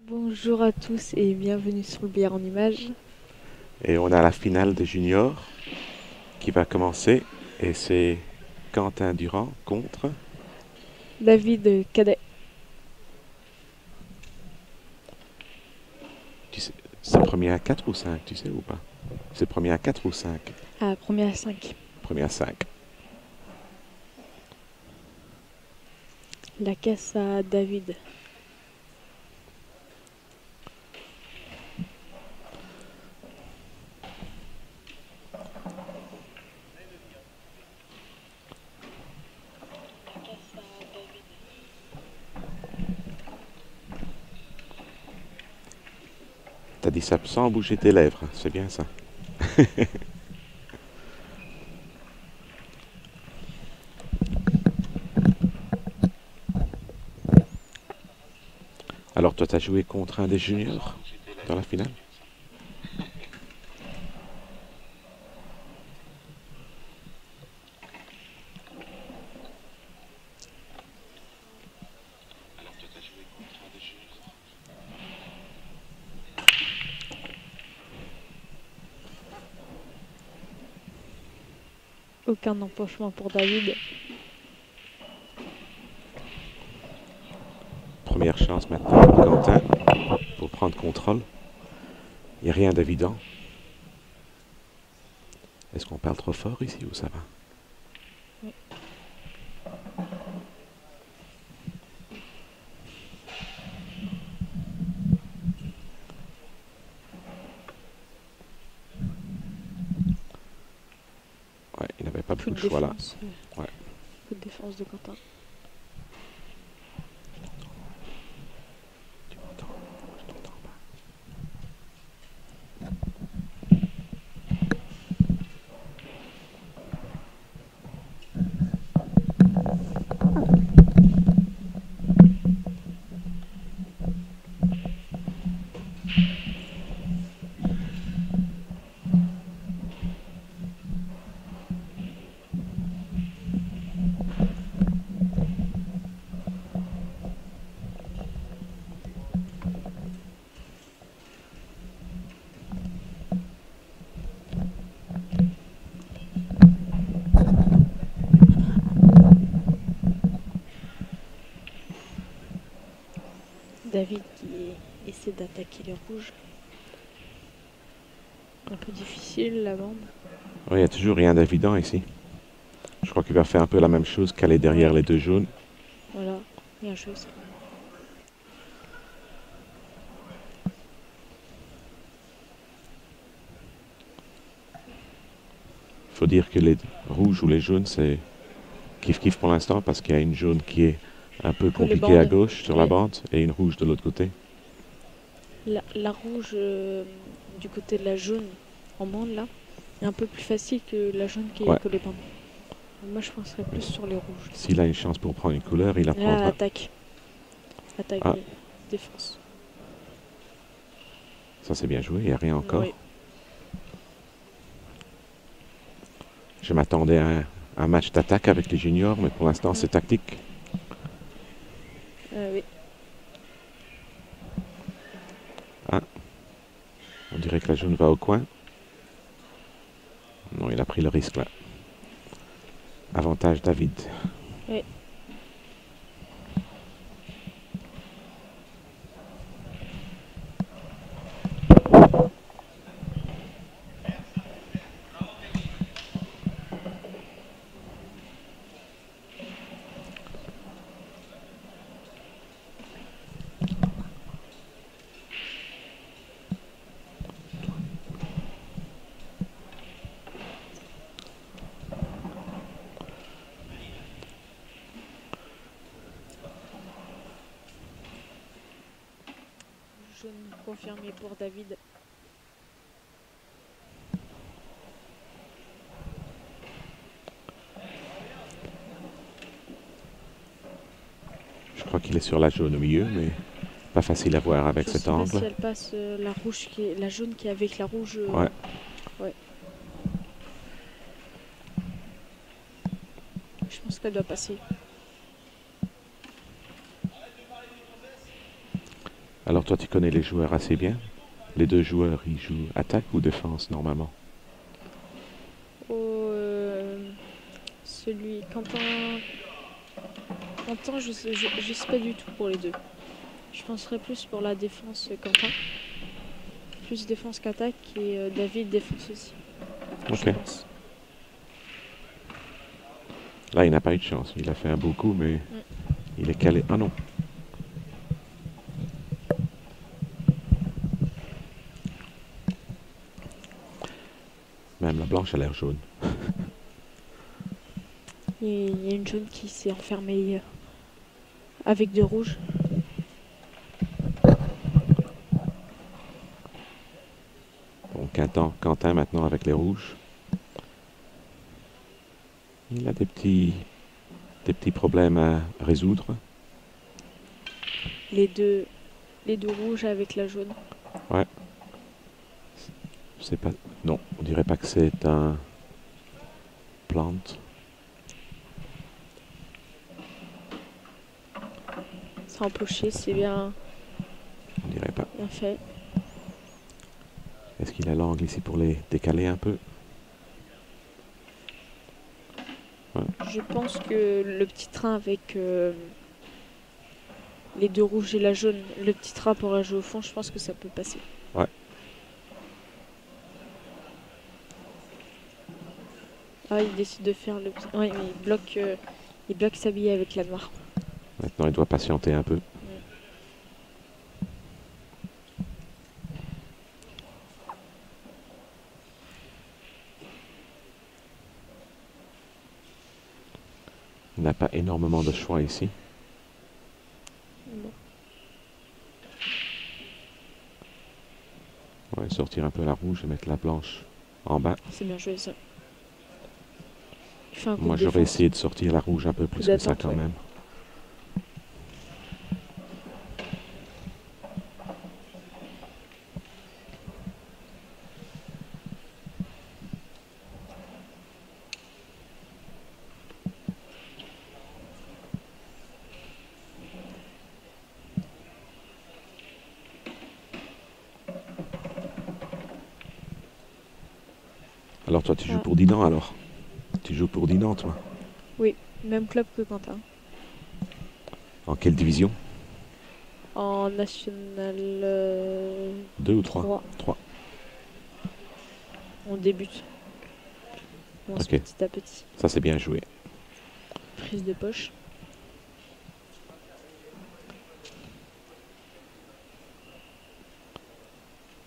Bonjour à tous et bienvenue sur le billard en images. Et on a la finale des juniors qui va commencer. Et c'est Quentin Durand contre. David Cadet. Tu sais, c'est premier à 4 ou 5, tu sais ou pas? C'est premier à 4 ou 5? À première 5. Premier à 5. La caisse à David. T'as dit ça sans bouger tes lèvres, c'est bien ça. Alors toi t'as joué contre un des juniors dans la finale? Aucun empochement pour David. Première chance maintenant pour Quentin pour prendre contrôle. Il n'y a rien d'évident. Est-ce qu'on parle trop fort ici ou ça va? Oui. Ouais, il n'avait pas Coup beaucoup de de choix là. défense. Ouais. Coup de défense de Quentin. Tu m'entends? Je t'entends pas. David qui essaie d'attaquer les rouges. Un peu difficile la bande. Oui, il n'y a toujours rien d'évident ici. Je crois qu'il va faire un peu la même chose qu'aller derrière Ouais, les deux jaunes. voilà. Bien joué ça. Faut dire que les rouges ou les jaunes, c'est kiff-kiff pour l'instant parce qu'il y a une jaune qui est un peu Que les compliquée à bandes. gauche sur la Ouais. bande et une rouge de l'autre côté. La rouge du côté de la jaune en bande là est un peu plus facile que la jaune qui est Ouais, collée bande. Moi je penserais mais plus sur les rouges. s'il a une chance pour prendre une couleur, il la Là, prendra. attaque. Attaque, Ah, défense. ça c'est bien joué, il n'y a rien Oui. encore. Je m'attendais à un match d'attaque avec les juniors, mais pour l'instant Mm. c'est tactique. Oui. Ah, on dirait que la jaune va au coin. Non, il a pris le risque là. Avantage David. Oui. Jaune confirmé pour David. Je crois qu'il est sur la jaune au milieu, mais pas facile à voir avec Je cet sais pas angle. si elle passe la rouge qui est, la jaune qui est avec la rouge. Ouais, Ouais. Je pense qu'elle doit passer. Alors toi, tu connais les joueurs assez bien. Les deux joueurs, ils jouent attaque ou défense normalement? Oh, celui Quentin, je sais pas du tout pour les deux. Je penserais plus pour la défense Quentin, plus défense qu'attaque et David défense aussi, je Ok. pense. Là, il n'a pas eu de chance. Il a fait un beau coup, mais Mm. il est calé. Ah non. Même la blanche a l'air jaune. Il y a une jaune qui s'est enfermée avec de rouge. Bon, Quentin maintenant avec les rouges. Il a des petits problèmes à résoudre. Les deux, les deux rouges avec la jaune. Ouais. C'est pas. Non, on dirait pas que c'est un plante. C'est empoché, c'est bien, On dirait pas. bien fait. Est-ce qu'il a l'angle ici pour les décaler un peu? Ouais. Je pense que le petit train avec les deux rouges et la jaune, le petit train pour la jouer au fond, je pense que ça peut passer. Ouais. Ah, il décide de faire le petit. Ouais, mais il bloque sa bille avec la noire. Maintenant, il doit patienter un peu. Il n'a pas énormément de choix ici. Bon. Ouais, sortir un peu la rouge et mettre la blanche en bas. C'est bien joué ça. Il fait un coup Moi, de j'aurais défense. essayé de sortir la rouge un peu Coup plus que ça d'attente, quand ouais. même. Alors toi, tu joues Ah, pour Dinan alors? Tu joues pour Dinan, toi? oui, même club que Quentin. En quelle division? En national Deux ou trois? 3, Trois. on débute. On lance Ok, petit à petit. ça c'est bien joué. Prise de poche.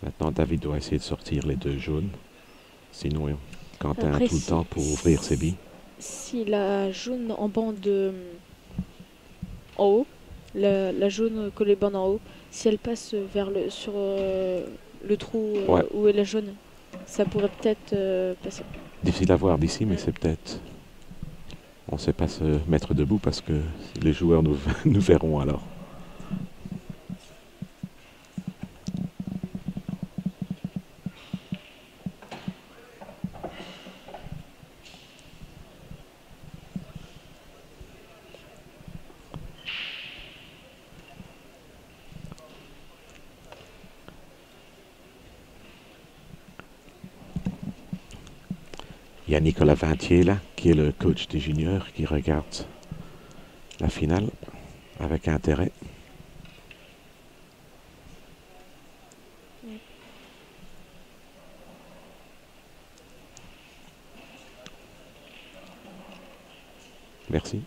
Maintenant, David doit essayer de sortir les deux jaunes. Sinon, Quentin a Après, tout le temps pour ouvrir ses billes. si la jaune en bande en haut, la jaune collée bande en haut, si elle passe sur le trou Ouais, où est la jaune, ça pourrait peut-être passer. difficile à voir d'ici, mais Mm. c'est peut-être... On ne sait pas se mettre debout parce que les joueurs nous, nous verront alors. Il y a Nicolas Vintier là, qui est le coach des juniors, qui regarde la finale avec intérêt. Mm. Merci.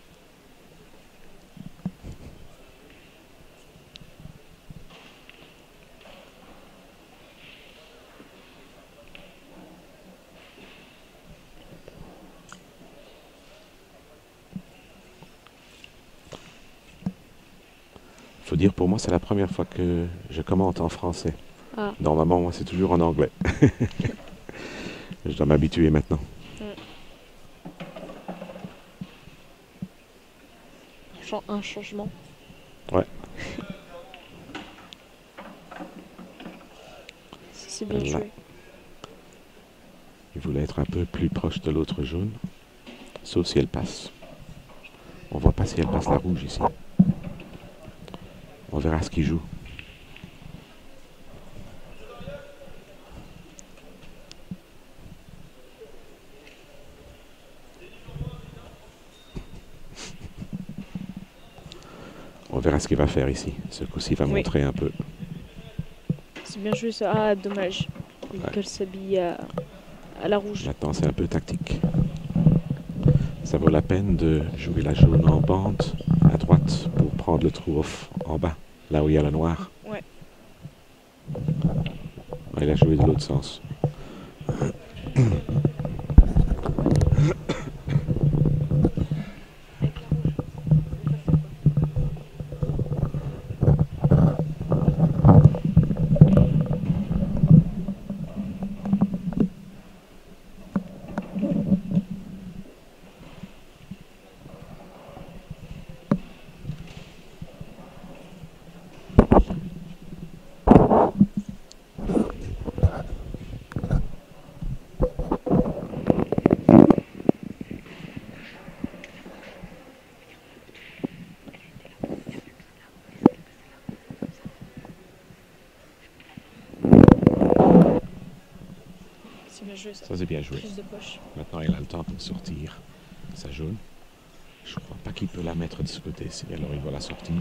Faut dire, pour moi, c'est la première fois que je commente en français. Ah, Normalement, moi, c'est toujours en anglais. Je dois m'habituer maintenant. mm. Un changement. Ouais, C'est bien là, joué. il voulait être un peu plus proche de l'autre jaune. Sauf si elle passe. On voit pas si elle passe la rouge ici. On verra ce qu'il joue. verra ce qu'il va faire ici. Ce coup-ci, il va montrer un peu. C'est bien joué ça. Ah, dommage. Il colle sa bille à la rouge. Maintenant, c'est un peu tactique. Ça vaut la peine de jouer la jaune en bande à droite pour prendre le trou off en bas, là où il y a le noir. Ouais. Il a joué de l'autre sens. C'est bien joué ça. Ça, c'est bien joué. Prise de poche. Maintenant, il a le temps pour sortir sa jaune. Je crois pas qu'il peut la mettre de ce côté-ci, alors il va la sortir.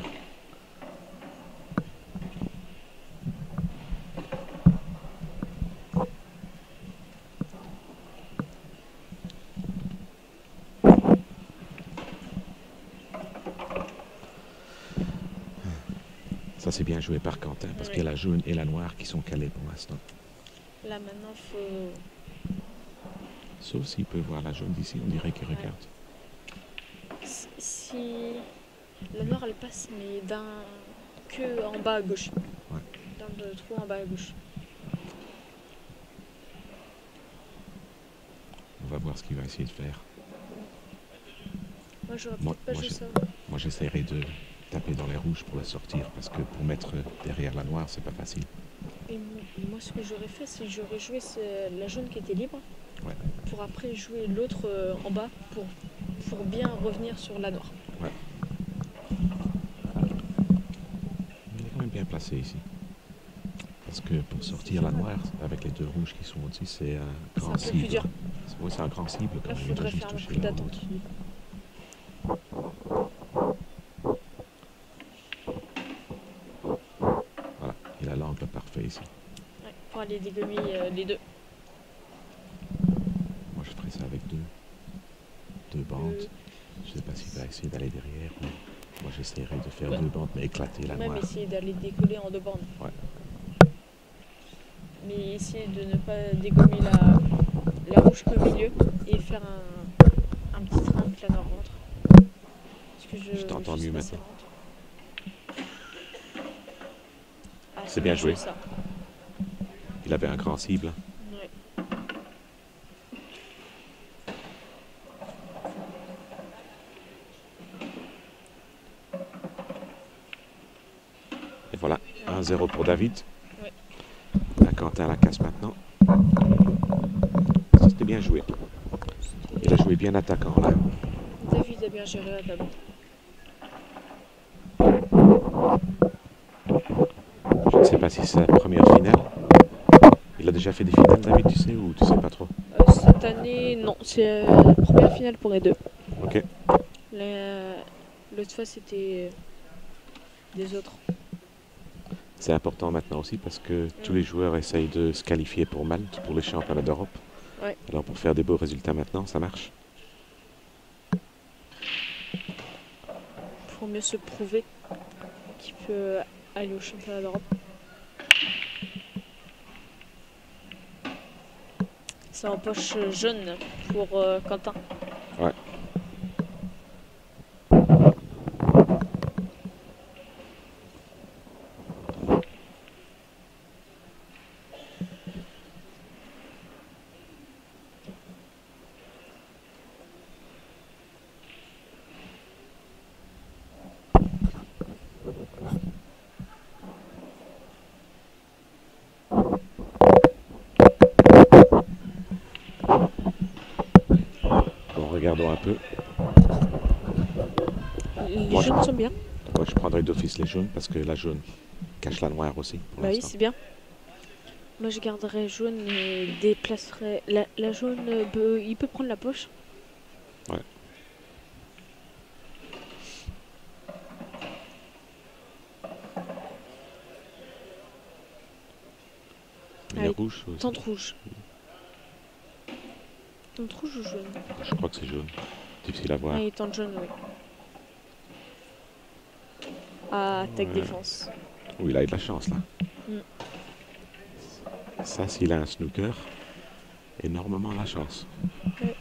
Ça, c'est bien joué par Quentin, parce qu'il y a la jaune et la noire qui sont calées pour l'instant. Là, maintenant, faut... Sauf s'il peut voir la jaune d'ici, on dirait qu'il regarde. Si la noire, elle passe, mais que en bas à gauche. Ouais. Dans le trou en bas à gauche. On va voir ce qu'il va essayer de faire. Moi, j'aurais peut-être pas joué ça. Moi, j'essaierai de taper dans les rouges pour la sortir, parce que pour mettre derrière la noire, c'est pas facile. Et moi, ce que j'aurais fait, c'est que j'aurais joué la jaune qui était libre, ouais. Pour après jouer l'autre en bas, pour bien revenir sur la noire. Ouais. Il est quand même bien placé ici. Parce que pour sortir la noire, avec les deux rouges qui sont au-dessus, c'est un grand cible. C'est un peu plus dur. Oui, c'est un grand cible. Là, il faudrait faire un coup d'attente. Voilà, il a l'angle parfait ici. Ouais, pour aller dégommer les deux. Moi, je ferai ça avec deux bandes. Je sais pas s'il va essayer d'aller derrière. Mais moi, j'essaierai de faire deux bandes, mais éclater la noire. Même essayer d'aller décoller en deux bandes. Ouais. Mais essayer de ne pas dégommer la rouge qu'au milieu et faire un petit train que la noire rentre. Parce que je t'entends mieux maintenant. Ah, c'est bien joué. Ça. Il avait un grand cible. Ouais. Et voilà, 1-0 pour David. Ouais. La Quentin la casse maintenant. Ça, c'était bien joué. Il a joué bien attaquant là. David a bien géré la table. Je ne sais pas si c'est sa première finale. Il a déjà fait des finales, David, tu sais, ou tu sais pas trop? Cette année, non. C'est la première finale pour les deux. Ok. L'autre fois, c'était des autres. C'est important maintenant aussi parce que tous les joueurs essayent de se qualifier pour Malte, pour les championnats d'Europe. Ouais. Alors pour faire des beaux résultats maintenant, ça marche. Pour mieux se prouver qu'il peut aller au championnat d'Europe. C'est en poche jaune pour Quentin. Ouais. Regardons un peu. Les jaunes sont bien. Moi, je prendrai d'office les jaunes parce que la jaune cache la noire aussi. Bah oui, c'est bien. Moi, je garderais jaune et déplacerais. La jaune, il peut prendre la poche. Ouais. Mais les rouges aussi. Tente rouge. Tente rouge ou jaune? Je crois que c'est jaune. Difficile à voir. Ah, il tente jaune, oui. Ah, attaque défense. Oui, il a eu de la chance là. Ça, s'il a un snooker, énormément la chance. Ouais.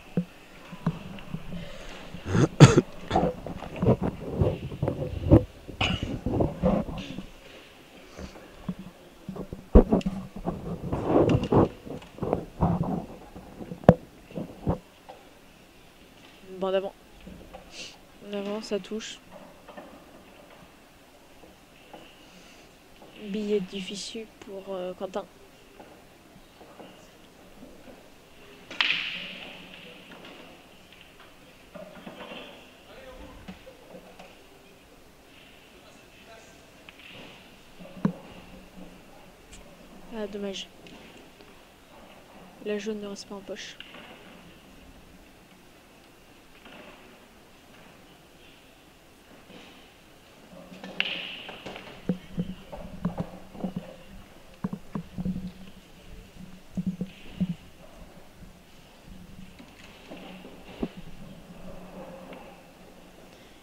Bon, d'avant. D'avant, ça touche. Billet difficile pour Quentin. Ah, dommage. La jaune ne reste pas en poche.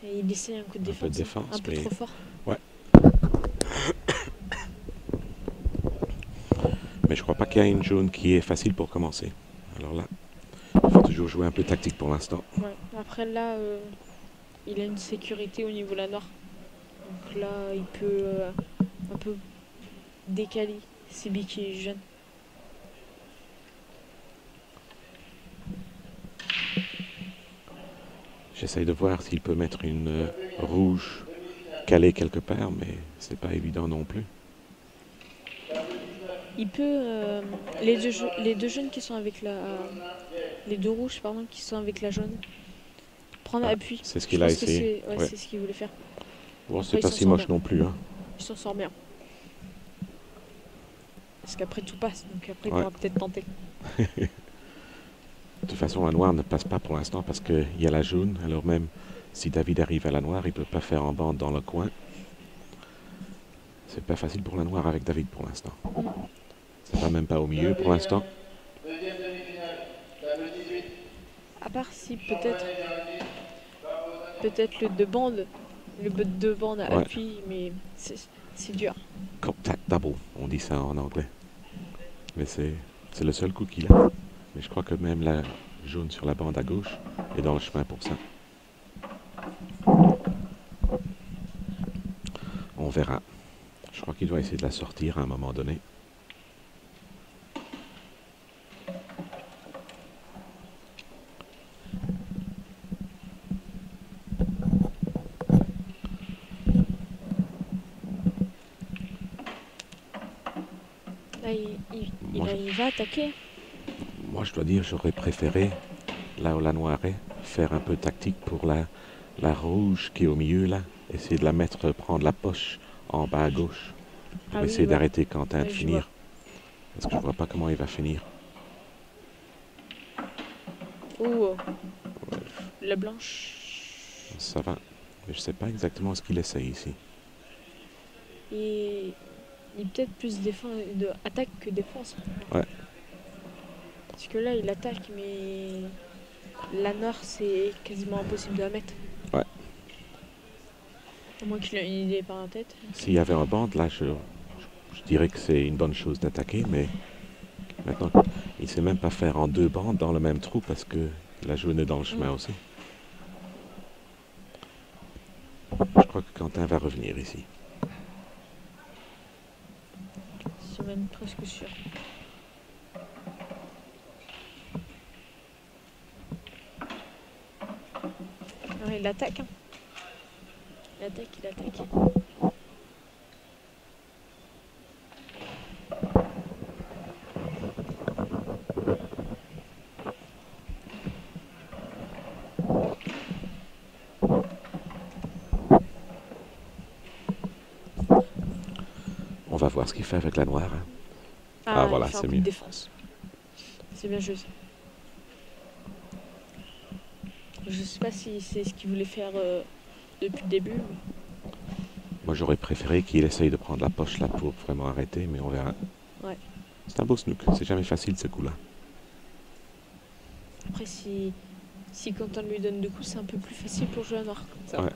Et il essaie un coup de défense. Un peu de défense, un peu mais... trop fort. Ouais. Mais je crois pas qu'il y a une jaune qui est facile pour commencer. Alors là, il faut toujours jouer un peu tactique pour l'instant. Ouais. Après là, il a une sécurité au niveau de la noire. Donc là, il peut un peu décaler ses billes qui est jeune. J'essaye de voir s'il peut mettre une rouge calée quelque part, mais c'est pas évident non plus. Il peut les deux jaunes qui sont avec la les deux rouges pardon qui sont avec la jaune prendre appui. C'est ce qu'il a essayé. C'est ce qu'il voulait faire. Bon, c'est pas si moche non plus. Hein. Il s'en sort bien. Parce qu'après tout passe, donc après il pourra peut-être tenter. De toute façon, la noire ne passe pas pour l'instant parce qu'il y a la jaune. Alors même si David arrive à la noire, il ne peut pas faire en bande dans le coin. C'est pas facile pour la noire avec David pour l'instant. Ça va même pas au milieu pour l'instant. À part si peut-être le deux bandes, le deux bandes à appui, mais c'est dur. Contact double, on dit ça en anglais. Mais c'est le seul coup qu'il a. Mais je crois que même la jaune sur la bande à gauche est dans le chemin pour ça. On verra. Je crois qu'il doit essayer de la sortir à un moment donné. Là, il va attaquer. Moi, je dois dire, j'aurais préféré, là où la noire est, faire un peu tactique pour la rouge qui est au milieu, là. Essayer de la mettre, prendre la poche en bas à gauche. Pour essayer d'arrêter Quentin de finir. Parce que je vois pas comment il va finir. Oh, la blanche. Ça va. Mais je sais pas exactement ce qu'il essaye ici. Il est peut-être plus attaque que défense. Ouais. Parce que là, il attaque, mais la noire, c'est quasiment impossible de la mettre. Ouais. À moins qu'il ait une idée par la tête. S'il y avait un bande, là, je dirais que c'est une bonne chose d'attaquer, mais maintenant, il ne sait même pas faire en deux bandes dans le même trou parce que la jaune est dans le chemin aussi. Je crois que Quentin va revenir ici. C'est même presque sûr. Non, il attaque. Hein. Il attaque. On va voir ce qu'il fait avec la noire. Hein. Ah voilà, c'est mieux. Défense. C'est bien joué. Je sais pas si c'est ce qu'il voulait faire depuis le début. Mais... Moi, j'aurais préféré qu'il essaye de prendre la poche là pour vraiment arrêter, mais on verra. Ouais. C'est un beau snook, c'est jamais facile ce coup-là. Après, si Quentin lui donne 2 coups, c'est un peu plus facile pour jouer à noir comme ça. Ouais.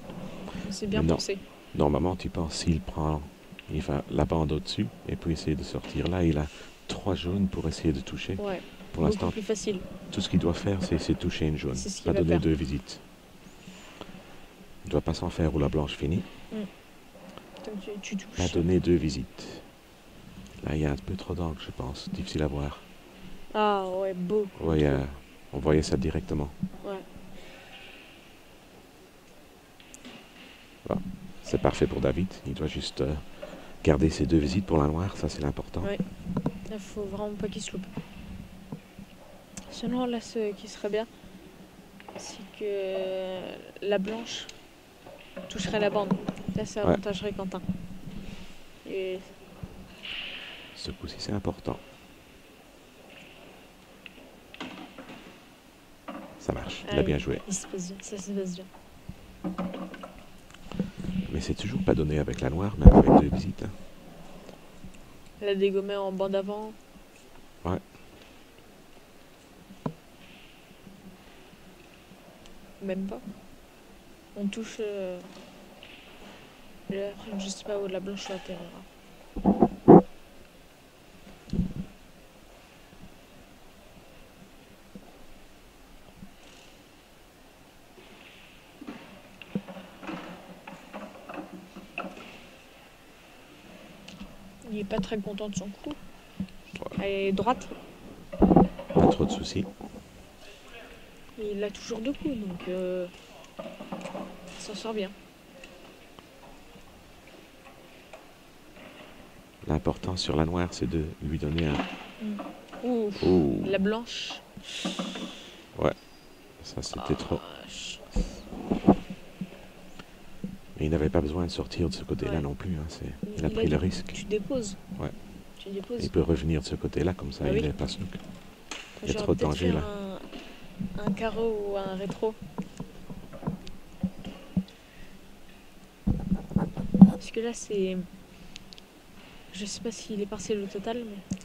C'est bien Mais non. pensé. Normalement, tu penses, s'il prend, il va la bande au-dessus et puis essayer de sortir là, il a 3 jaunes pour essayer de toucher. Ouais, Pour beaucoup l'instant, plus facile. tout ce qu'il doit faire, c'est essayer de toucher une jaune. C'est ce qu'il Pas va donner faire. 2 visites. Il ne doit pas s'en faire où la blanche finit. Donc tu Pas touches. donner 2 visites. Là, il y a un peu trop d'angle, je pense. Difficile à voir. Ah ouais, beau. Ouais, on voyait ça directement. Ouais. Voilà. C'est parfait pour David. Il doit juste garder ses 2 visites pour la noire. Ça, c'est l'important. Ouais. Là, faut vraiment pas qu'il se loupe. Sinon, là, ce qui serait bien, c'est que la blanche toucherait la bande. Là, ça Ouais. avantagerait Quentin. Et Ce coup-ci, c'est important. Ça marche. Il a bien joué. il se passe bien, ça se passe bien. Mais c'est toujours pas donné avec la noire, même avec 2 visites. Hein. La dégommer en bande avant. Ouais. Même pas. On touche. Après, je sais pas où la blanche atterrira. Il est pas très content de son coup. Elle est droite. Pas trop de soucis. Et il a toujours 2 coups, donc il s'en sort bien. L'important sur la noire, c'est de lui donner un... Ouh, Oh, la blanche. ça c'était trop. Ah, Mais il n'avait pas besoin de sortir de ce côté-là Ouais. non plus. Hein. Il a pris le risque. Tu déposes. Ouais. Tu déposes. Il peut revenir de ce côté-là, comme ça, Ah oui. il n'est pas snook. Il y a J'aurais trop de peut-être danger fait là. un carreau ou un rétro. Parce que là, c'est... Je sais pas s'il est partiel au total, mais...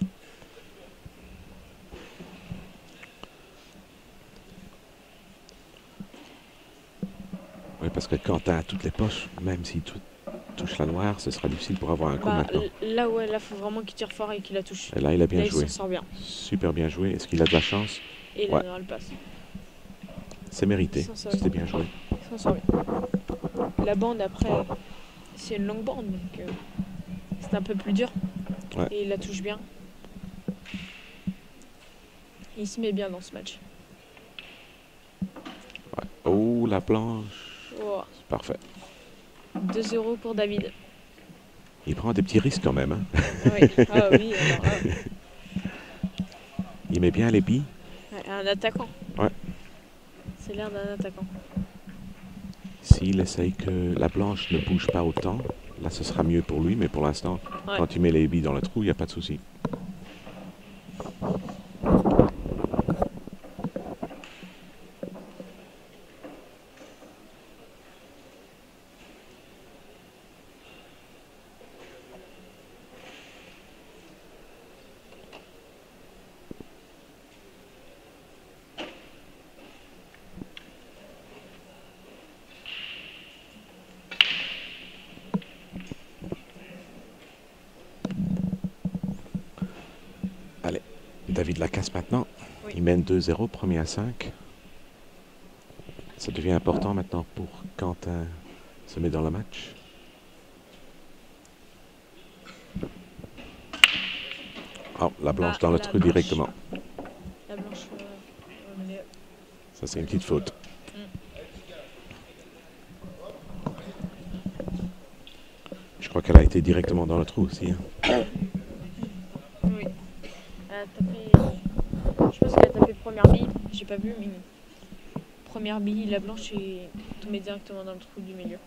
Oui, parce que quand tu as toutes les poches, même si tu touches la noire, ce sera difficile pour avoir un coup maintenant. Là, ouais, là, faut vraiment qu'il tire fort et qu'il la touche. Et là, il a bien Là, joué. il s'en sort bien. Super bien joué. Est-ce qu'il a de la chance? Et Ouais. la noire, elle passe. C'est mérité. Il s'en sort C'était bien joué. Il s'en sort bien. La bande, après, c'est une longue bande, donc c'est un peu plus dur. Ouais. Et il la touche bien. Il se met bien dans ce match. Ouais. Oh, la planche. Oh, Parfait. 2-0 pour David. Il prend des petits risques quand même. Hein. Oui, ah oui, alors là, Il met bien les billes. un attaquant. Ouais. C'est l'air d'un attaquant. S'il essaye que la blanche ne bouge pas autant, là ce sera mieux pour lui, mais pour l'instant, Ouais. quand tu mets les billes dans le trou, il n'y a pas de souci. Allez, David la casse maintenant. Oui. Il mène 2-0, premier à 5. Ça devient important maintenant pour Quentin se met dans le match. Oh, la blanche dans le La trou blanche. directement. La blanche. Ça c'est une petite faute. Je crois qu'elle a été directement dans le trou aussi. Hein. Oui. Elle a tapé. Je pense qu'elle a tapé première bille. J'ai pas vu, mais. Première bille, la blanche est tombée directement dans le trou du milieu.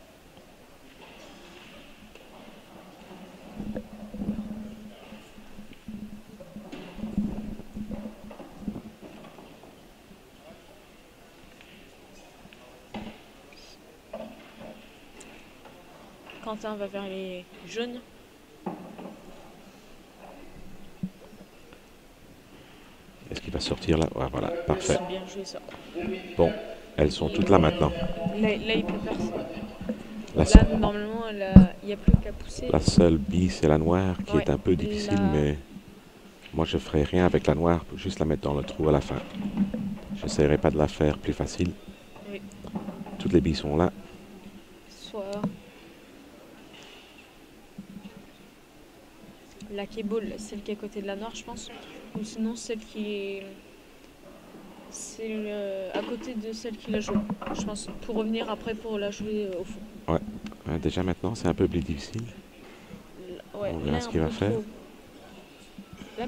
Quentin va vers les jaunes. Est-ce qu'il va sortir là? Ouais, voilà, parfait. C'est bien joué ça. Bon, elles sont toutes là maintenant. Là, il peut percer. La, Là, normalement, il n'y a plus qu'à pousser. la seule bille, c'est la noire qui Ouais, est un peu difficile, mais moi je ferai rien avec la noire, juste la mettre dans le trou à la fin. J'essaierai pas de la faire plus facile. Oui. Toutes les billes sont là. Soit la cable, celle qui est à côté de la noire, je pense. Ou sinon celle qui est... C'est à côté de celle qui la joue, je pense. Pour revenir après pour la jouer au fond. Ouais, déjà maintenant, c'est un peu plus difficile. Ouais, On verra là, ce un qu'il va peu faire. trop. Là,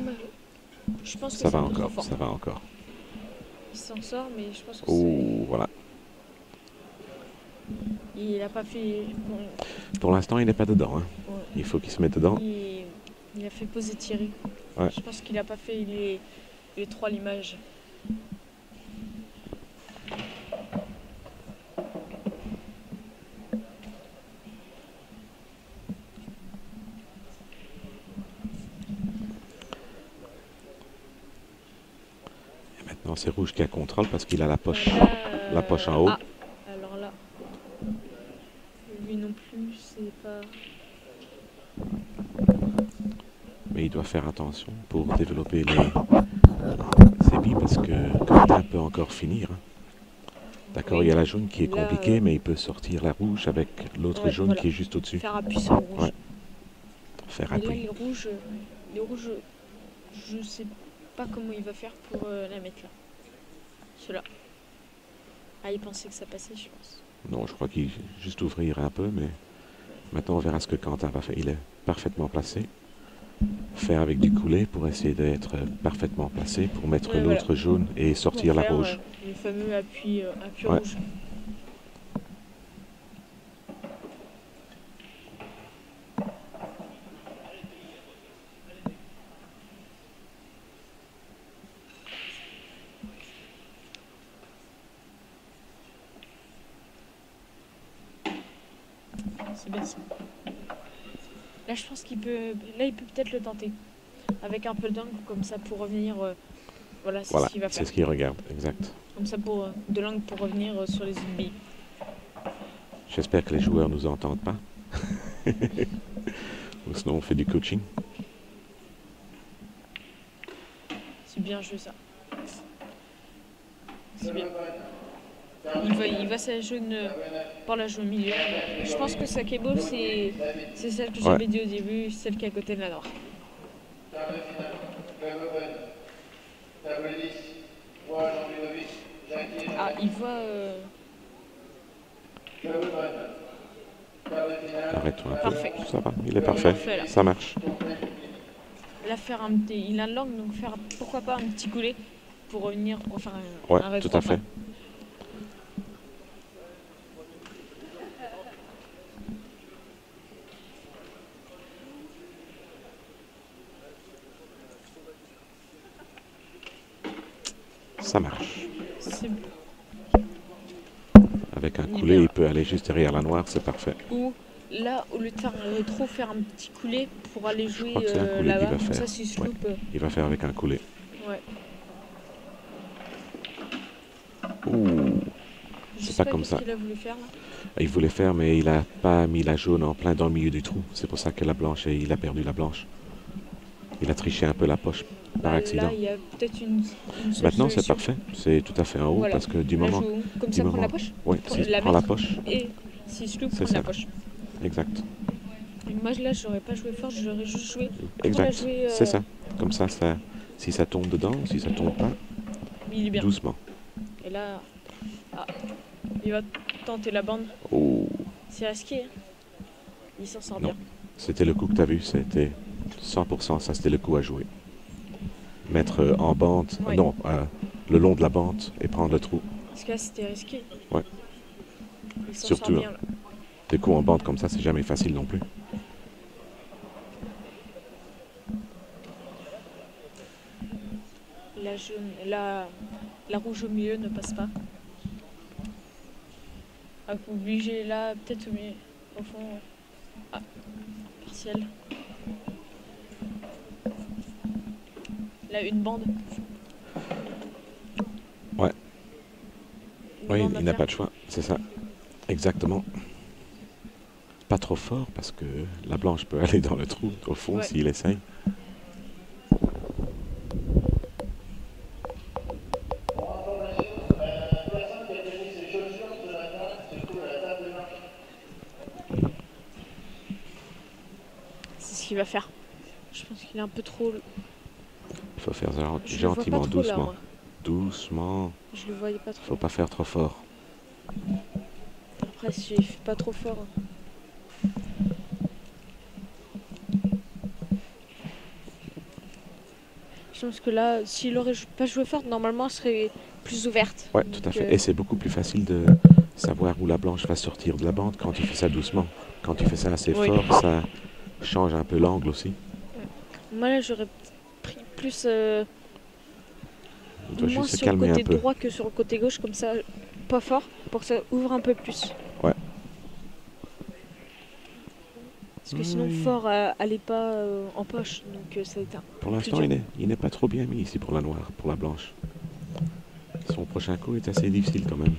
je pense que Ça c'est va un peu trop encore, fort. ça va encore. Il s'en sort, mais je pense que Oh, voilà. il a pas fait... Bon, Pour l'instant, il n'est pas dedans. Hein. ouais. Il faut qu'il se mette dedans. Il a fait poser Thierry. Ouais. Je pense qu'il a pas fait les 3 limages. Et maintenant, c'est rouge qui a contrôle parce qu'il a la poche, Là, la poche en haut. Ah, alors là, lui non plus, c'est pas... Mais il doit faire attention pour développer ses billes parce que Quentin peut encore finir. Hein. D'accord, Oui. il y a la jaune qui est Là, compliquée, mais il peut sortir la rouge avec l'autre ouais, jaune voilà. qui est juste au-dessus. Faire appui sur le rouge. Ouais. Faire Et là, appui. les rouges, je sais pas comment il va faire pour la mettre là. Ceux-là. Ah, il pensait que ça passait, je pense. Non, je crois qu'il juste ouvrir un peu, mais maintenant on verra ce que Quentin va faire. Il est parfaitement placé. Faire avec du coulet pour essayer d'être parfaitement placé pour mettre Ouais, l'autre jaune et sortir la faire, rouge. les fameux appuis Ouais. rouges. C'est bien ça. Là, je pense qu'il peut... Là, il peut peut-être le tenter. Avec un peu d'angle comme ça pour revenir... Voilà, c'est Voilà, ce qu'il va c'est faire. ce qu'il regarde, exact. Comme ça, pour de l'angle pour revenir sur les autres billes. J'espère que les joueurs nous entendent pas. Ou sinon on fait du coaching. C'est bien joué ça. C'est bien. Il va sa jaune par la jaune milieu. Je pense que sa cable, c'est celle que j'avais dit au début, celle qui est à côté de la noire. Ah, il voit... Arrête-toi un peu. Parfait. Ça va, il est parfait. Là. Ça marche. Là, faire il a l'angle, donc faire pourquoi pas un petit coulet pour revenir pour faire un Ouais, arrêt tout à fait. Ça marche. Avec un coulet, il peut aller juste derrière la noire, c'est parfait. Ou là, au lieu de faire un rétro, faire un petit coulet pour aller jouer là-bas. Comme ça, s'il se loupe. Il va faire avec un coulet. Ouais. Ouh. C'est pas comme ça. Il a voulu faire, là. Il voulait faire, mais il a pas mis la jaune en plein dans le milieu du trou. C'est pour ça que la blanche, il a perdu la blanche. Il a triché un peu la poche par accident. Là, il y a peut-être une maintenant, c'est parfait. C'est tout à fait en haut parce que du moment... Comme ça, prendre la poche. Oui, s'il prend la poche. Et s'il se loupe, prendre la poche. Exact. Et moi, là, j'aurais pas joué fort, j'aurais juste joué... Exact, c'est ça. Comme ça, si ça tombe dedans, si ça tombe pas, il est bien. Doucement. Et là... Ah, il va tenter la bande. Oh. C'est risqué. Hein. Il s'en sort non. bien. C'était le coup que tu as vu, c'était 100%, ça c'était le coup à jouer. Mettre en bande, non, le long de la bande et prendre le trou. Parce que là, c'était risqué. Ouais. Il s'en surtout, sort bien, là. Des coups en bande comme ça, c'est jamais facile non plus. La jaune, la rouge au milieu ne passe pas. Ah, faut obliger là, peut-être au milieu, au fond. Ah, partiel. Là, une bande. Oui, bande il à n'a faire. pas de choix, c'est ça. Exactement. Pas trop fort parce que la blanche peut aller dans le trou au fond Ouais. s'il essaye. C'est ce qu'il va faire. Je pense qu'il est un peu trop... Il faut faire Je le vois pas gentiment, trop là, doucement. moi. Doucement. Je le voyais pas Faut trop. pas faire trop fort. Après, si il fait pas trop fort... Je pense que là, s'il aurait pas joué fort, normalement, elle serait plus ouverte. Ouais, tout à Donc, fait. Et c'est beaucoup plus facile de savoir où la blanche va sortir de la bande quand tu fais ça doucement. Quand tu fais ça assez oui. fort, ça change un peu l'angle aussi. Moi, là, j'aurais pris plus... Il doit moins juste se sur le calmer un côté peu. droit que sur le côté gauche, comme ça, pas fort, pour que ça ouvre un peu plus. Ouais. Parce que sinon, Oui. fort, elle est pas en poche, donc ça éteint. Pour l'instant, il n'est pas trop bien mis ici pour la noire, pour la blanche. Son prochain coup est assez difficile quand même.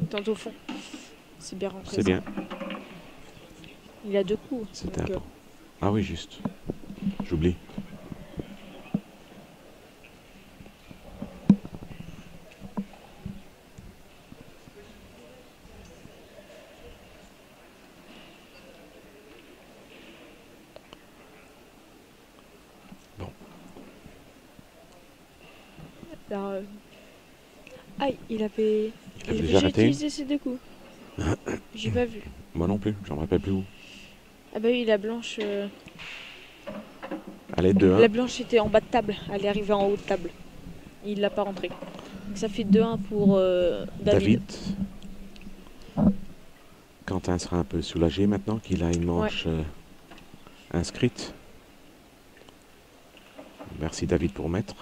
Il tente au fond. C'est bien rentré. C'est ça. bien. Il a 2 coups. C'était donc, important. Ah oui, juste. J'oublie. là, aïe, il avait Il a déjà déjà raté. utilisé ses 2 coups. J'ai pas vu. Moi non plus, j'en rappelle plus où. Ah bah oui, la blanche... Allez, 2-1. La blanche était en bas de table. Elle est arrivée en haut de table. Il l'a pas rentré. Donc ça fait 2-1 pour David. Quentin sera un peu soulagé maintenant qu'il a une manche inscrite. Merci David pour mettre.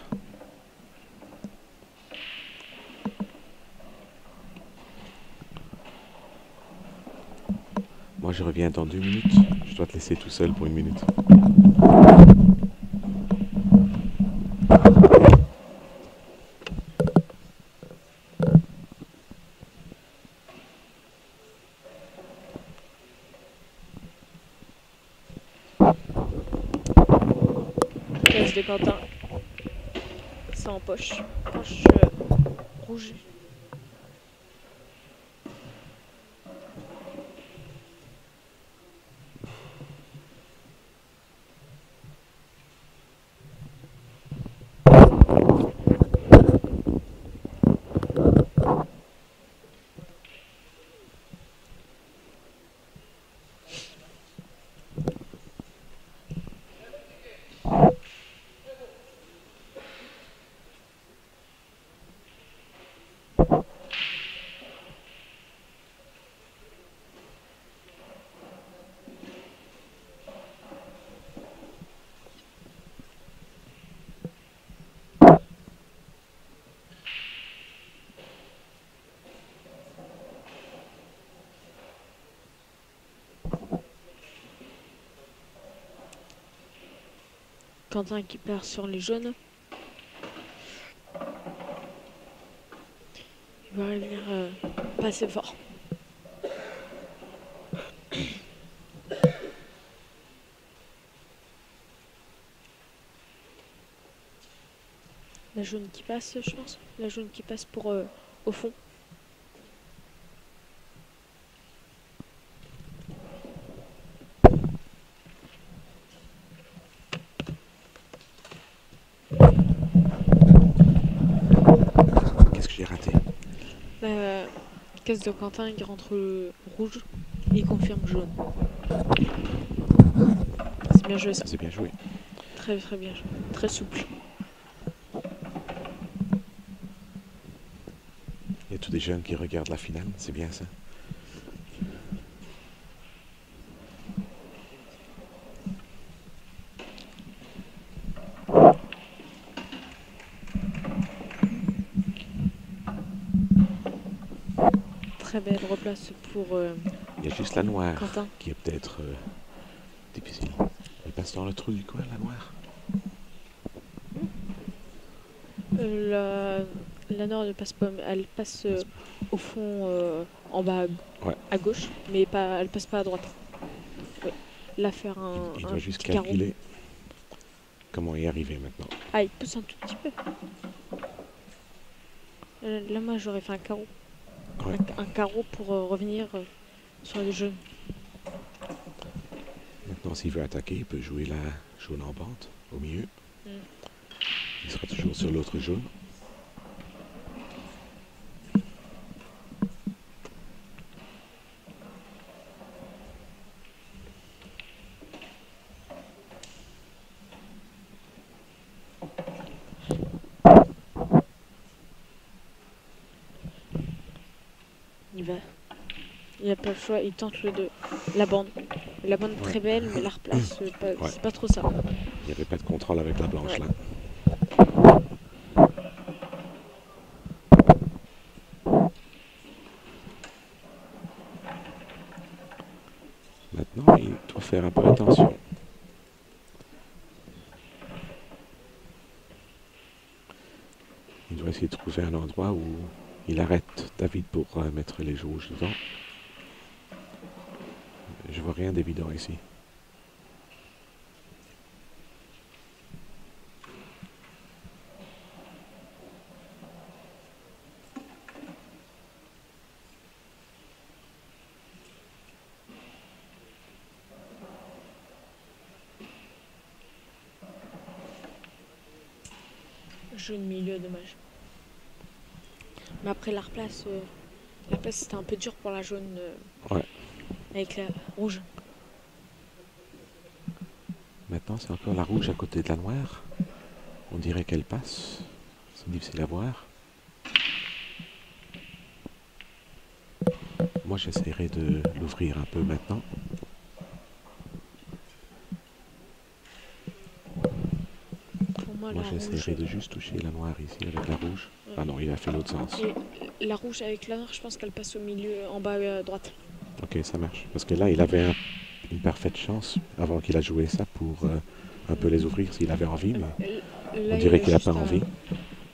Moi je reviens dans 2 minutes. Je dois te laisser tout seul pour 1 minute. Caisse de Quentin. C'est en poche. Poche rouge. Quentin qui perd sur les jaunes. Il va revenir pas assez fort. La jaune qui passe, je pense. La jaune qui passe pour au fond. Qu'est-ce que j'ai raté? Caisse de Quentin, il rentre rouge et il confirme jaune. C'est bien joué ça. C'est bien joué. Très très bien joué. Très souple. Il y a tous des jeunes qui regardent la finale, c'est bien ça. Très belle replace pour Il y a juste la noire Quentin. qui est peut-être difficile. Elle passe dans le trou du coin, la noire. La nord ne passe pas, elle passe au fond, en bas Ouais. à gauche, mais pas, elle passe pas à droite. Oui. Là, faire Il un doit juste petit carreau. calculer comment y arriver maintenant. Ah, il pousse un tout petit peu. Là, moi, j'aurais fait un carreau. Ouais. Un carreau pour revenir sur les jaunes. Maintenant, s'il veut attaquer, il peut jouer la jaune en bande au milieu. Il sera toujours sur l'autre jaune. Il a pas le choix, il tente la bande. La bande très belle, mais la replace, c'est pas trop ça. Il n'y avait pas de contrôle avec la blanche là. Maintenant, il doit faire un peu attention. Il doit essayer de trouver un endroit où il arrête David pour mettre les rouges dedans. Je vois rien d'évident ici. Jaune milieu, dommage. Mais après la replace c'était un peu dur pour la jaune Ouais. avec la rouge. Maintenant, c'est encore la rouge à côté de la noire. On dirait qu'elle passe. C'est difficile à voir. Moi, j'essaierai de l'ouvrir un peu maintenant. Pour moi, Moi, la j'essaierai rouge. de juste toucher la noire ici avec la rouge. Ouais. Ah non, il a fait l'autre sens. Et la rouge avec la noire, je pense qu'elle passe au milieu, en bas à droite. Ok, ça marche. Parce que là, il avait une parfaite chance avant qu'il a joué ça pour un peu les ouvrir s'il avait envie, mais Là, on dirait qu'il n'a juste pas envie.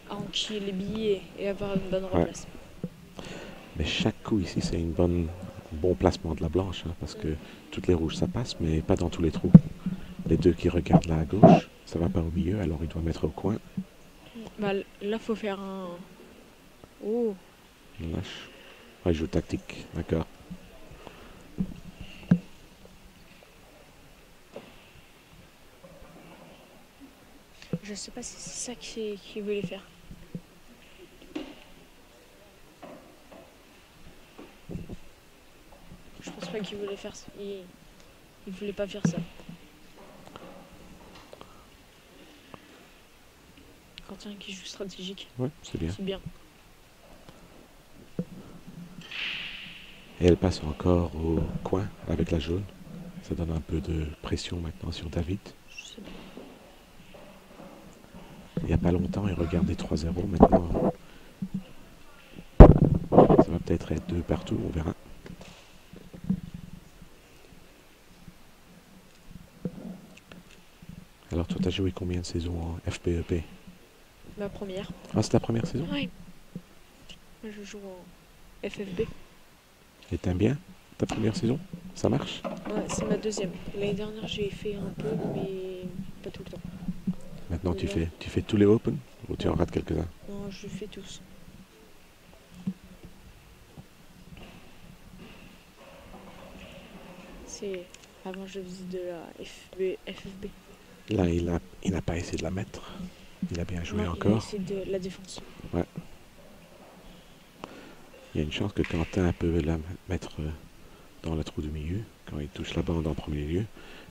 à enquiller les billets et avoir une bonne replace. Mais chaque coup ici, c'est un bon placement de la blanche, hein, parce que toutes les rouges, ça passe, mais pas dans tous les trous. Les deux qui regardent là à gauche, ça va pas au milieu, alors il doit mettre au coin. Bah, là, faut faire un... Oh, Lâche. Ouais, il joue tactique, d'accord. je sais pas si c'est ça qu'il voulait faire. Je pense pas qu'il voulait faire ça. Il voulait pas faire ça. Quentin qui joue stratégique, Ouais, c'est bien. c'est bien. Et elle passe encore au coin avec la jaune. Ça donne un peu de pression maintenant sur David. Je sais pas. Il n'y a pas longtemps, il regardait 3-0. Maintenant, ça va peut-être être 2 partout, on verra. Alors, toi, t'as joué combien de saisons en FPEP? Ma première. Ah, c'est ta première saison? Ouais. Moi, je joue en FFB. Et t'aimes bien ta première saison? Ça marche? Ouais, c'est ma deuxième. L'année dernière, j'ai fait un peu, mais pas tout le temps. Maintenant, tu Ouais. fais tous les Open ou tu en rates quelques-uns? Non, je fais tous. C'est... Avant, je faisais de la FFB. Là, il n'a pas essayé de la mettre. Il a bien joué Non, encore. c'est de la défense. Ouais. Il y a une chance que Quentin peut la mettre dans le trou du milieu, quand il touche la bande en premier lieu.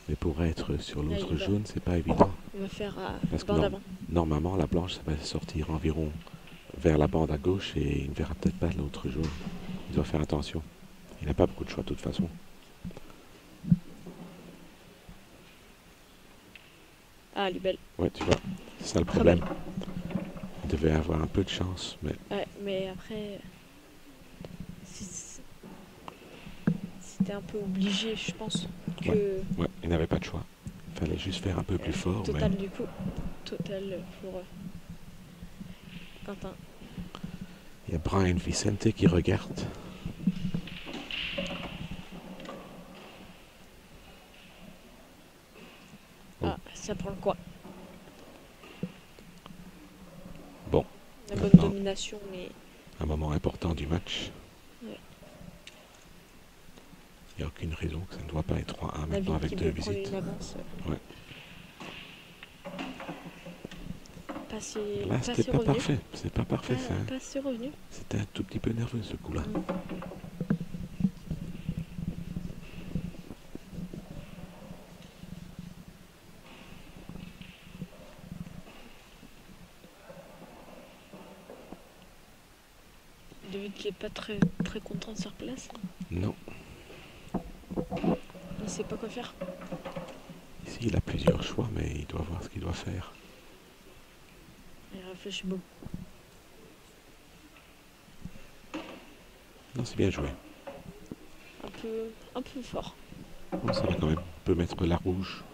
Mais pour être sur l'autre il va- jaune, c'est pas évident. Il va faire Parce que bande avant. normalement, la blanche, ça va sortir environ vers la bande à gauche et il ne verra peut-être pas l'autre jaune. Il doit faire attention. Il n'a pas beaucoup de choix de toute façon. Ah, elle est belle. Ouais, tu vois, c'est ça le Très problème. Il devait avoir un peu de chance, mais Ouais, mais après... Si c'était un peu obligé, je pense. Ouais, il n'avait pas de choix. Il fallait juste faire un peu plus fort. Total, Mais... du coup. Total pour Quentin. Il y a Brian Vicente qui regarde. Oh. Ah, ça prend le quoi? Bon. La bonne domination, mais... Un moment important du match. Ouais. Il n'y a aucune raison que ça ne doit pas être 3-1 maintenant avec 2 visites. Ouais. Là, c'était pas parfait. C'est pas parfait, ça. Pas assez revenu. C'était un tout petit peu nerveux, ce coup-là. David qui est pas très content de sa place. Non. Il sait pas quoi faire. Ici, il a plusieurs choix, mais il doit voir ce qu'il doit faire. Il réfléchit beaucoup. Non, c'est bien joué. Un peu fort. Bon, ça va quand même. On peut mettre la rouge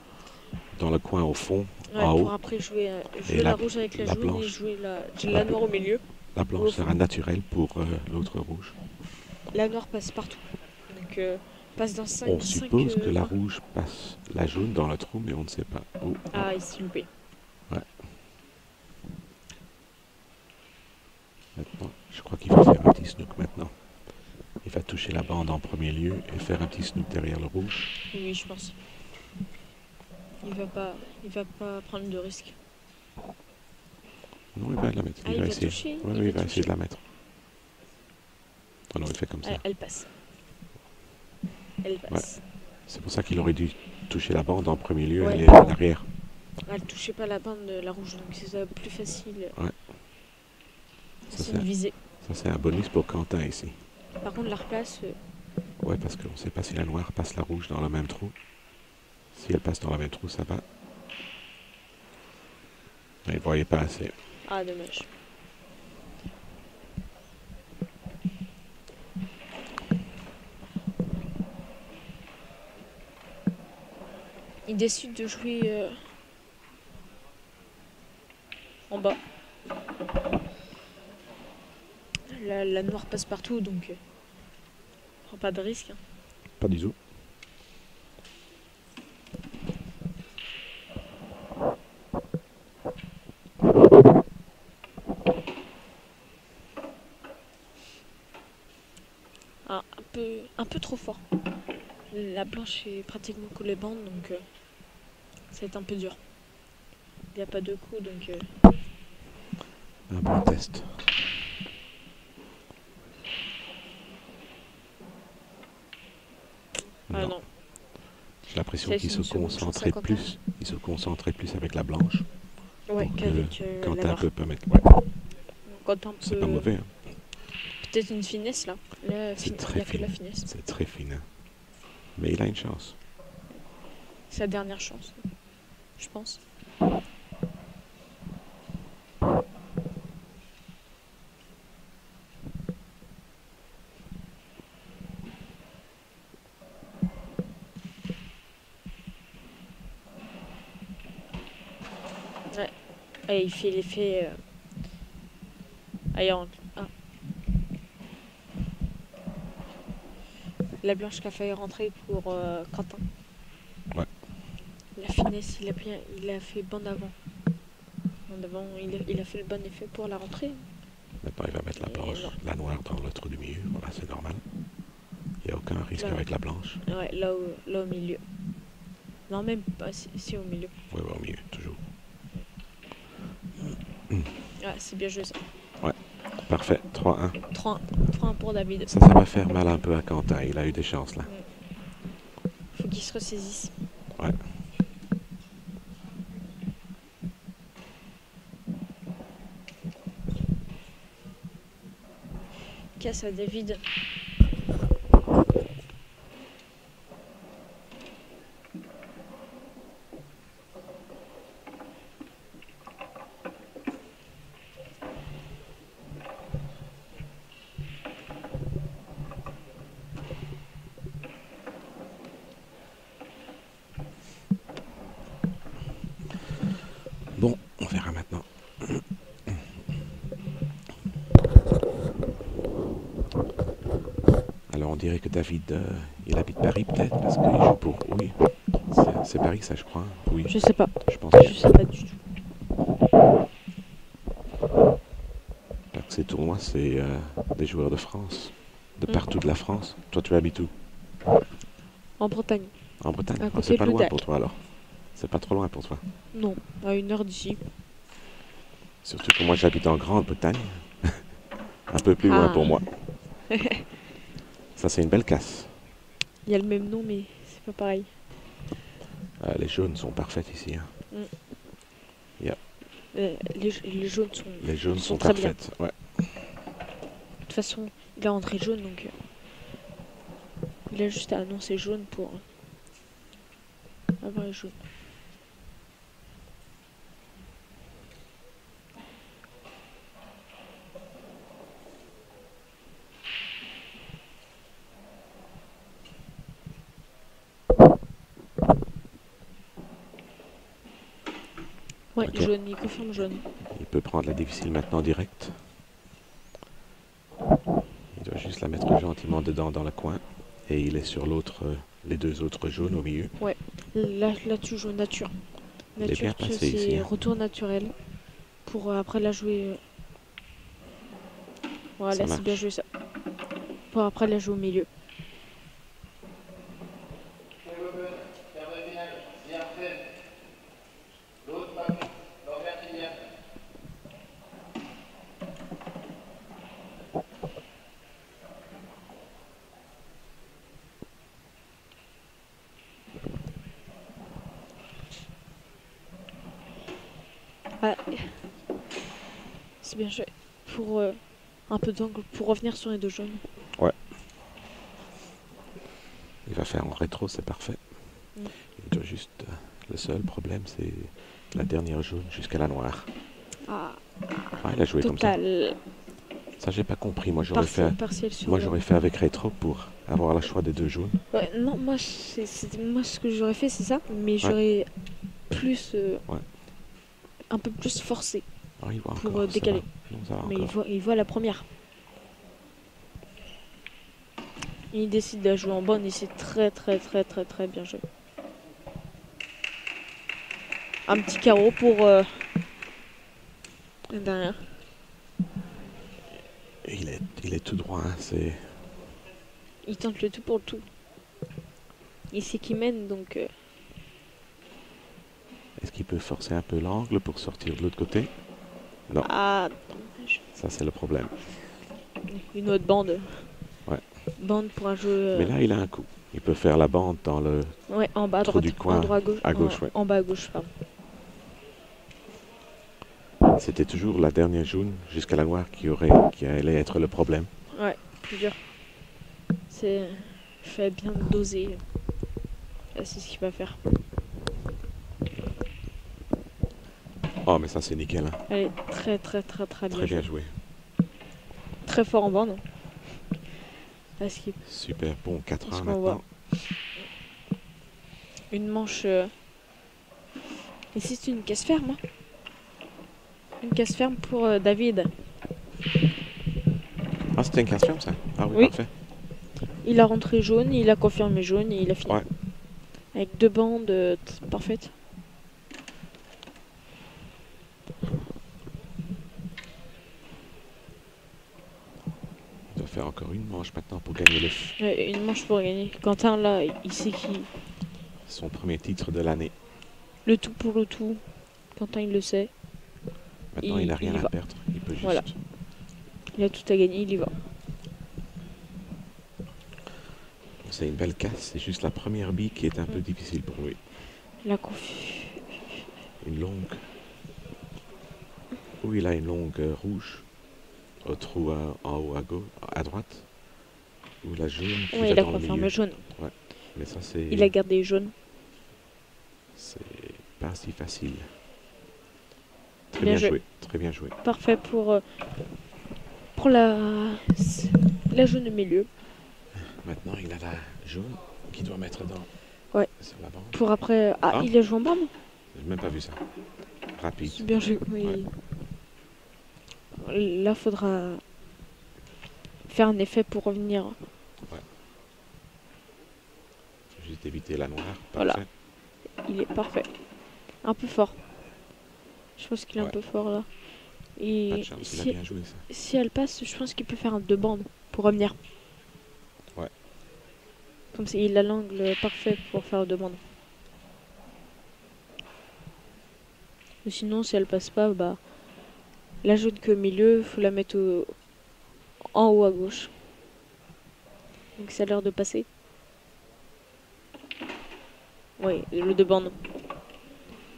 dans le coin au fond, ouais, en haut. Pour après jouer la rouge avec la jaune blanche. Et jouer la noire au milieu. La blanche sera naturelle pour l'autre rouge. La noire passe partout. Donc passe dans 5. On suppose que la rouge passe la jaune dans le trou, mais on ne sait pas. Oh, ah, il s'est loupé. Ouais. Maintenant, je crois qu'il va faire un petit snook maintenant. Il va toucher la bande en premier lieu et faire un petit snook derrière le rouge. Oui, je pense. Il va pas prendre de risque. Non, il va la mettre. Ah, il va essayer. Oui, il va essayer de la mettre. Oh non, il fait comme ça. Elle passe. Elle passe. Ouais. C'est pour ça qu'il aurait dû toucher la bande en premier lieu et aller à l'arrière. Elle touchait pas la bande de la rouge, donc c'est plus facile. Ouais. C'est une visée. Ça, c'est un bonus pour Quentin ici. Par contre, la replace... Ouais, parce qu'on ne sait pas si la noire passe la rouge dans le même trou. Si elle passe dans le même trou, ça va. Mais il ne voyait pas assez. Ah, dommage. Il décide de jouer en bas. La noire passe partout, donc prend pas de risque. Hein. Pas du tout. Ah, un peu trop fort. La blanche est pratiquement collée bande, donc ça va être un peu dur. Il n'y a pas de coup, donc... Un bon test. Ah non. J'ai l'impression qu'il se concentrait plus. Il se concentrait plus avec la blanche. Ouais, qu'avec Quentin la noire. peut mettre. Ouais. Quentin C'est pas mauvais. Hein. Peut-être une finesse là. C'est très fin. C'est très fin. Mais il a une chance. Sa dernière chance, je pense. Ouais. Et il fait l'effet... Ah. La blanche qui a failli rentrer pour Quentin. Ouais. La finesse, il a fait bon avant. Il a fait le bon effet pour la rentrée. Maintenant, il va mettre la noire dans le trou du milieu. Voilà, c'est normal. Il n'y a aucun risque avec la blanche. Ouais, là au milieu. Non, même pas, si au milieu. Oui, au milieu, toujours. Ah, c'est bien joué ça. Ouais, parfait. 3-1. 3-1 pour David. Ça va faire mal un peu à Quentin. Il a eu des chances là. Faut qu'il se ressaisisse. Ouais. Casse à David. on dirait que David, il habite Paris peut-être, parce qu'il joue pour... Oui, c'est Paris ça je crois. Oui, Je sais pas. je pense bien. Je sais pas du tout. Parce que ces tournois, c'est des joueurs de France, de Mm. partout de la France. Toi, tu habites où? En Bretagne. En Bretagne. À Ah, côté c'est de pas loin l'Audac. pour toi alors. C'est pas trop loin pour toi. Non, à 1 heure d'ici. Surtout que moi, j'habite en Grande-Bretagne. Un peu plus loin Ah. pour moi. Ça, c'est une belle casse. Il y a le même nom, mais c'est pas pareil. Les jaunes sont parfaites ici. Hein. Les jaunes sont, Les jaunes sont très bien. parfaites. Ouais. De toute façon, il a entré jaune, donc il a juste à annoncer jaune pour avoir les jaunes. Ouais, Ok. jaune, il confirme jaune. Il peut prendre la difficile maintenant direct. Il doit juste la mettre gentiment dedans dans le coin. Et il est sur l'autre, les deux autres jaunes au milieu. Là tu joues nature. Il est bien Nature, placé ici. c'est Hein. retour naturel. Pour après la jouer. Voilà, Ça c'est bien marche. joué ça. Pour après la jouer au milieu. Ah, c'est bien joué. Pour un peu d'angle, pour revenir sur les deux jaunes. Il va faire en rétro, c'est parfait. Mm. Il doit juste... le seul problème, c'est la dernière jaune jusqu'à la noire. Ah, Ah, il a joué comme ça. total. Ça, j'ai pas compris. Moi, j'aurais fait... Partiel sur Moi, le- j'aurais fait avec rétro pour avoir le choix des deux jaunes. Ouais, non, moi, moi, ce que j'aurais fait, c'est ça. Mais j'aurais plus. Ouais. Un peu plus forcé. Ah, il voit Pour, encore. ça décaler. va. Non, ça va Mais encore. il voit la première. Il décide de la jouer en bonne et c'est très bien joué. Un petit carreau pour derrière. Et il est tout droit. Hein, c'est... Il tente le tout pour le tout. Il sait qu'il mène donc. Est-ce qu'il peut forcer un peu l'angle pour sortir de l'autre côté? Non, Ah, dommage. ça c'est le problème. Une autre bande. Ouais. Bande pour un jeu. Mais là, il a un coup. Il peut faire la bande dans le... Ouais, en bas à trou droite. du coin, En droit à gauche. à gauche, ouais. En bas à gauche, pardon. C'était toujours la dernière jaune jusqu'à la noire qui allait être le problème. Ouais, plus dur. C'est. Fait bien doser. Là, c'est ce qu'il va faire. Oh, mais ça c'est nickel. Hein. Elle est très Très bien jouée. joué. Très fort en bande. Parce qu'il Super bon 4-1 Parce qu'on maintenant. voit. Une manche. Et si c'est une caisse ferme. Hein. Une caisse ferme pour David. Ah, c'était une casse ferme ça? Ah oui, Oui. parfait. Il a rentré jaune, il a confirmé jaune et il a fini. Ouais. Avec deux bandes parfaites. Il doit faire encore une manche maintenant pour gagner Ouais, une manche pour gagner. Quentin là, il sait qu'il. son premier titre de l'année. Le tout pour le tout. Quentin il le sait. Maintenant, il n'a rien il y à va. perdre. Il peut juste... Voilà. Il a tout à gagner, il y va. C'est une belle casse. C'est juste la première bille qui est un peu Mm. difficile pour lui. La confu. Une longue... Oui, il a une longue rouge au trou en haut à droite. Ou la jaune qui Ouais, va il a dans le confirmé milieu. jaune. Mais ça, c'est... Il a gardé jaune. C'est pas si facile. Très Bien bien joué. joué. Très bien joué. Parfait pour la jaune au milieu. Maintenant, il a la jaune qu'il doit mettre dans... Ouais. Sur la bande. Pour après. Ah, Ah. il a joué en bande. J'ai même pas vu ça. Rapide. C'est bien joué. Oui. Là, faudra faire un effet pour revenir Juste éviter la noire. Voilà. Parfait. Il est parfait. Un peu fort. Je pense qu'il est un Ouais. peu fort là. Pas de Et chance, il a bien joué ça. si elle passe, je pense qu'il peut faire un 2 bandes pour revenir. Ouais. Comme ça, il a l'angle parfait pour faire 2 bandes. Mais sinon, si elle passe pas, bah la jaune qu'au milieu, faut la mettre en haut à gauche. Donc ça a l'air de passer. Oui, le 2 bandes.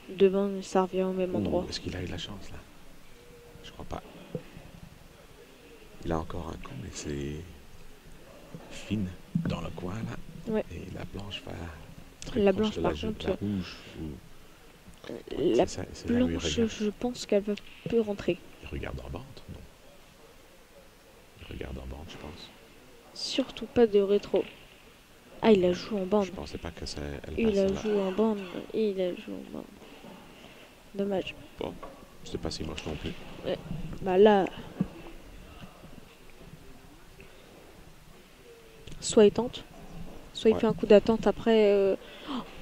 2 bandes, ça revient au même endroit. Est-ce qu'il a eu la chance là? Je crois pas. Il a encore un coup, mais c'est fine dans le coin là. Ouais. Et la blanche va très La proche blanche, de par la contre, rouge. la C'est là où il blanche, regarde. je pense qu'elle peut rentrer. Il regarde en bande, non? Il regarde en bande, je pense. Surtout pas de rétro. Ah, il a joué en bande. Je pensais pas que ça elle Il a passe là. joué en bande. Et il a joué en bande. Dommage. Bon, c'était pas si moche non plus. Bah là... Soit il tente, soit il Ouais. fait un coup d'attente après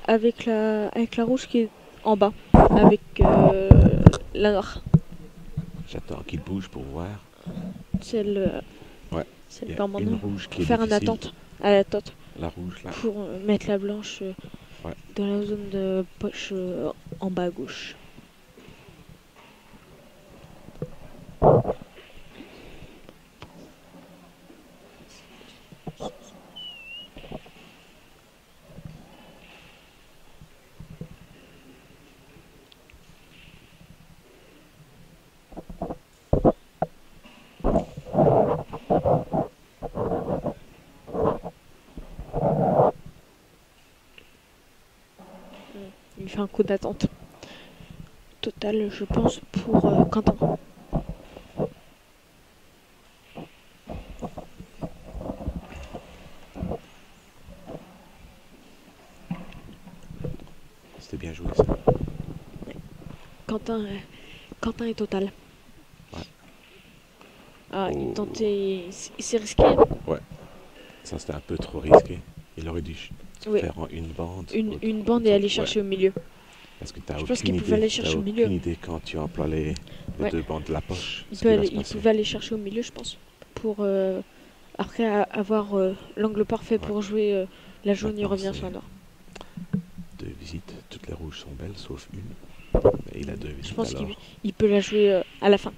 avec la rouge qui est en bas, avec la noire. J'attends qu'il bouge pour voir. Celle Ouais. celle Il y a permanente. une rouge qui est Faire une difficile. attente à la tente La rouge là. pour mettre la blanche Ouais. dans la zone de poche en bas à gauche. Il fait un coup d'attente. Total, je pense, pour Quentin. C'était bien joué ça. Quentin est total. Ouais. Ah, Oh. il tentait... C'est risqué. Ouais. Ça c'était un peu trop risqué. Il aurait dû Oui. faire en une bande. Une bande et aller chercher au milieu. Parce que t'as Je pense aucune qu'il pouvait aller idée. T'as chercher au milieu. aucune idée quand tu emploies les Ouais. 2 bandes de la poche. Il ce qui va se pouvait passer. aller chercher au milieu, je pense. Pour après avoir l'angle parfait Ouais. pour jouer la jaune, il Maintenant, revient c'est- sur la noire. 2 visites. Toutes les rouges sont belles sauf une. Mais il a 2 visites Je pense alors. qu'il peut la jouer à la fin.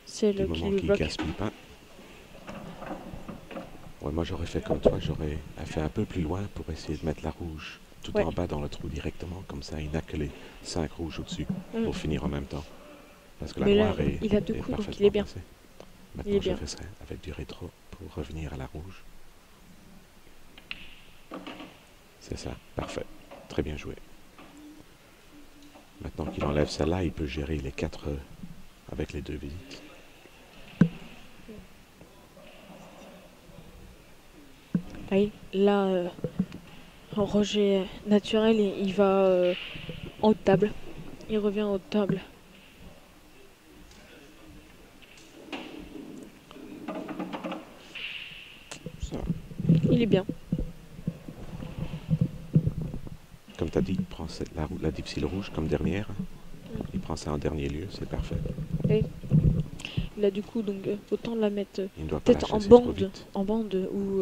C'est Du le qui moment lui qu'il bloque. gaspille pas. Ouais, moi j'aurais fait comme toi, j'aurais fait un peu plus loin pour essayer de mettre la rouge tout Ouais. en bas dans le trou directement, comme ça il n'a que les 5 rouges au-dessus Mm. pour finir en même temps. Parce que la Mais là, noire est, il a 2 est coups, donc il parfaitement est bien. placée. Il Maintenant est je bien. ferai avec du rétro pour revenir à la rouge. C'est ça, parfait. Très bien joué. Maintenant qu'il enlève celle-là, il peut gérer les 4 avec les 2 visites. Oui, là, Roger naturel, il va en haut de table. Il revient en haut de table. Ça. Il est bien. Comme tu as dit, il prend la difficile rouge comme dernière. Il prend ça en dernier lieu, c'est parfait. Là, du coup, donc autant la mettre Il ne doit pas la peut-être chasser trop vite. en bande ou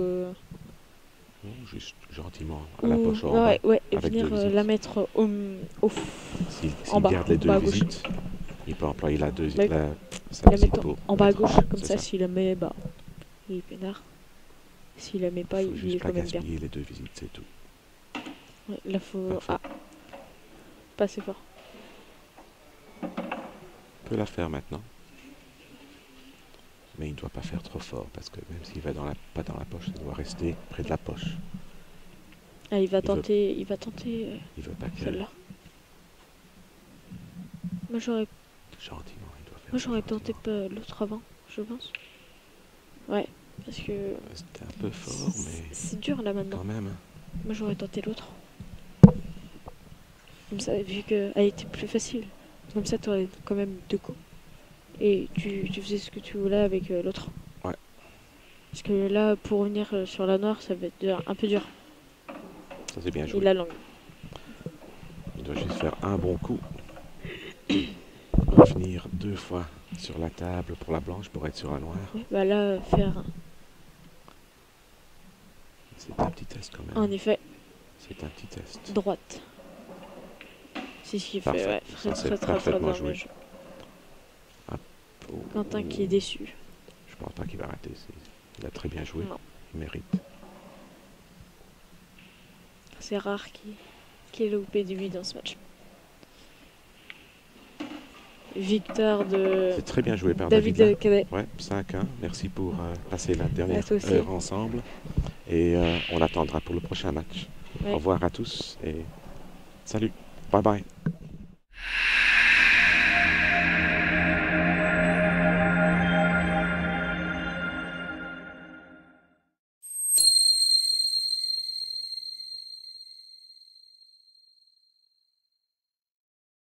Non, juste gentiment, à la poche en ouais, bas. ouais, et avec venir 2 visites. la mettre S'il en bas, garde les en 2 bas à gauche. visites, il peut employer Ouais. sa la visite mettre pour en bas à mettre gauche, comme c'est ça, s'il la met, bah, il est peinard. S'il la met pas, Il faut il est juste pas quand même bien. gaspiller les 2 visites, c'est tout. Ouais, là, faut... Parfait. Ah, pas assez fort. Il peut la faire maintenant. Mais il ne doit pas faire trop fort, parce que même s'il va pas dans la poche, il doit rester près de la poche. Ah, il va Il tenter Il veut pas que... celle-là. Moi, j'aurais Gentiment, il doit faire ça tenté gentiment. pas l'autre avant, je pense. Ouais, parce que C'était un peu fort, mais c'est dur là maintenant. quand même. Moi, j'aurais tenté l'autre. Comme ça, vu qu'elle était plus facile. Comme ça, t'aurais quand même 2 coups. Et tu faisais ce que tu voulais avec l'autre. Ouais. Parce que là, pour revenir sur la noire, ça va être un peu dur. Ça c'est bien Il joué. a langue. Il doit juste faire un bon coup. Revenir 2 fois sur la table pour la blanche pour être sur la noire. Bah là, faire C'est un petit test quand même. en effet C'est un petit test. droite. C'est ce qu'il fait, Parfait. ouais. Ça, c'est Très parfaitement bien joué. joué. Oh, Quentin qui est déçu. Je pense pas qu'il va rater. Il a très bien joué. Non. Il mérite. C'est rare qu'il ait loupé du but dans ce match. Victoire de C'est très bien joué par David David. Cadet. Ouais, 5-1. Merci pour passer la dernière toi aussi. heure ensemble. Et on attendra pour le prochain match. Ouais. Au revoir à tous et salut. Bye bye.